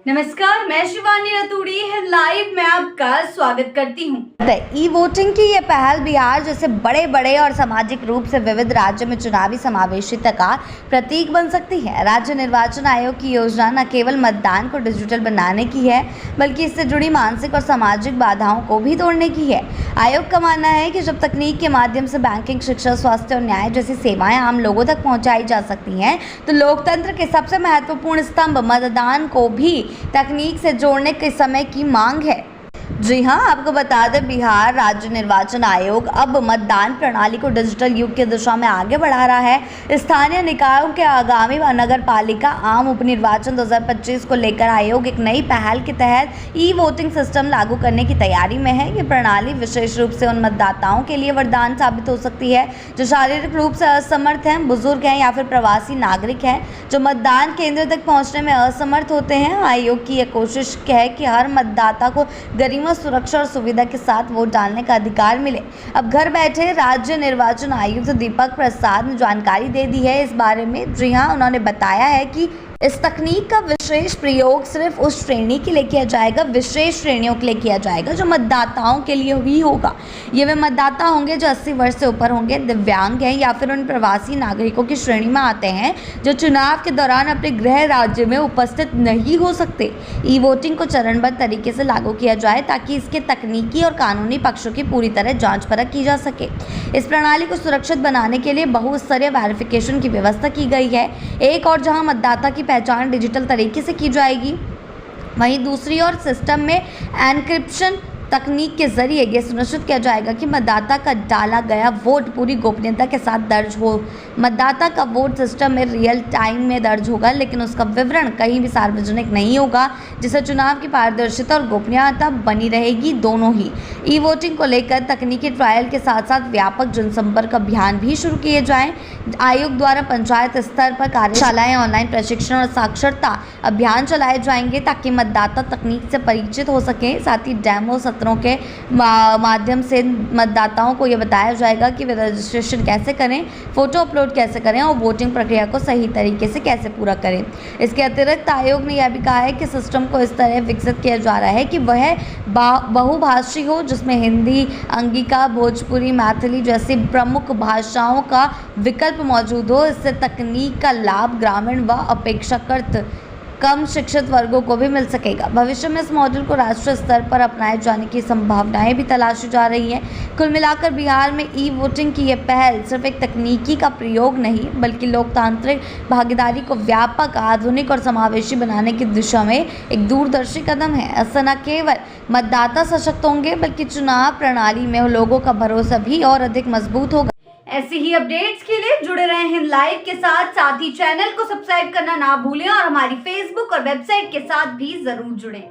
नमस्कार, मैं शिवानी रतूड़ी लाइव में आपका स्वागत करती हूँ। ई वोटिंग की ये पहल बिहार जैसे बड़े बड़े और सामाजिक रूप से विविध राज्य में चुनावी समावेशिता का प्रतीक बन सकती है। राज्य निर्वाचन आयोग की योजना न केवल मतदान को डिजिटल बनाने की है, बल्कि इससे जुड़ी मानसिक और सामाजिक बाधाओं को भी तोड़ने की है। आयोग का मानना है कि जब तकनीक के माध्यम से बैंकिंग, शिक्षा, स्वास्थ्य और न्याय जैसी सेवाएं आम लोगों तक पहुंचाई जा सकती हैं, तो लोकतंत्र के सबसे महत्वपूर्ण स्तंभ मतदान को भी तकनीक से जोड़ने के समय की मांग है। जी हां, आपको बता दें, बिहार राज्य निर्वाचन आयोग अब मतदान प्रणाली को डिजिटल युग की दिशा में आगे बढ़ा रहा है। स्थानीय निकायों के आगामी नगर पालिका आम उपनिर्वाचन 2025 को लेकर आयोग एक नई पहल के तहत ई वोटिंग सिस्टम लागू करने की तैयारी में है। ये प्रणाली विशेष रूप से उन मतदाताओं के लिए वरदान साबित हो सकती है जो शारीरिक रूप से असमर्थ हैं, बुजुर्ग हैं या फिर प्रवासी नागरिक हैं जो मतदान केंद्र तक पहुंचने में असमर्थ होते हैं। आयोग की यह कोशिश है कि हर मतदाता को सुरक्षा और सुविधा के साथ वोट डालने का अधिकार मिले। अब घर बैठे राज्य निर्वाचन आयुक्त दीपक प्रसाद ने जानकारी दे दी है इस बारे में। जी हां, उन्होंने बताया है कि इस तकनीक का विशेष प्रयोग सिर्फ उस श्रेणी के लिए किया जाएगा, विशेष श्रेणियों के लिए किया जाएगा जो मतदाताओं के लिए ही होगा। ये वे मतदाता होंगे जो 80 वर्ष से ऊपर होंगे, दिव्यांग हैं या फिर उन प्रवासी नागरिकों की श्रेणी में आते हैं जो चुनाव के दौरान अपने गृह राज्य में उपस्थित नहीं हो सकते। ई वोटिंग को चरणबद्ध तरीके से लागू किया जाए ताकि इसके तकनीकी और कानूनी पक्षों की पूरी तरह जाँच परख की जा सके। इस प्रणाली को सुरक्षित बनाने के लिए बहुस्तरीय वेरिफिकेशन की व्यवस्था की गई है। एक और जहाँ मतदाता की पहचान डिजिटल तरीके से की जाएगी, वहीं दूसरी ओर सिस्टम में एन्क्रिप्शन तकनीक के जरिए यह सुनिश्चित किया जाएगा कि मतदाता का डाला गया वोट पूरी गोपनीयता के साथ दर्ज हो। मतदाता का वोट सिस्टम में रियल टाइम में दर्ज होगा, लेकिन उसका विवरण कहीं भी सार्वजनिक नहीं होगा, जिससे चुनाव की पारदर्शिता और गोपनीयता बनी रहेगी, दोनों ही। ई वोटिंग को लेकर तकनीकी ट्रायल के साथ साथ व्यापक जनसंपर्क अभियान भी शुरू किए जाएं। आयोग द्वारा पंचायत स्तर पर कार्यशालाएं, ऑनलाइन प्रशिक्षण और साक्षरता अभियान चलाए जाएंगे ताकि मतदाता तकनीक से परिचित हो सकें। साथ ही डेमो सत्रों के माध्यम से मतदाताओं को यह बताया जाएगा कि वे रजिस्ट्रेशन कैसे करें, फोटो अपलोड कैसे करें और वोटिंग प्रक्रिया को सही तरीके से कैसे पूरा करें। इसके अतिरिक्त आयोग ने यह भी कहा है कि सिस्टम को इस तरह विकसित किया जा रहा है कि वह बहुभाषी हो, जिसमें हिंदी, अंगिका, भोजपुरी, मैथिली जैसी प्रमुख भाषाओं का विकल्प मौजूद हो। इससे तकनीक का लाभ ग्रामीण व अपेक्षाकृत कम शिक्षित वर्गों को भी मिल सकेगा। भविष्य में इस मॉडल को राष्ट्रीय स्तर पर अपनाए जाने की संभावनाएं भी तलाशी जा रही हैं। कुल मिलाकर बिहार में ई वोटिंग की यह पहल सिर्फ एक तकनीकी का प्रयोग नहीं, बल्कि लोकतांत्रिक भागीदारी को व्यापक, आधुनिक और समावेशी बनाने की दिशा में एक दूरदर्शी कदम है। ऐसा न केवल मतदाता सशक्त होंगे, बल्कि चुनाव प्रणाली में लोगों का भरोसा भी और अधिक मजबूत होगा। ऐसी ही अपडेट्स के लिए जुड़े रहें लाइव के साथ ही चैनल को सब्सक्राइब करना ना भूलें और हमारी फेसबुक और वेबसाइट के साथ भी जरूर जुड़ें।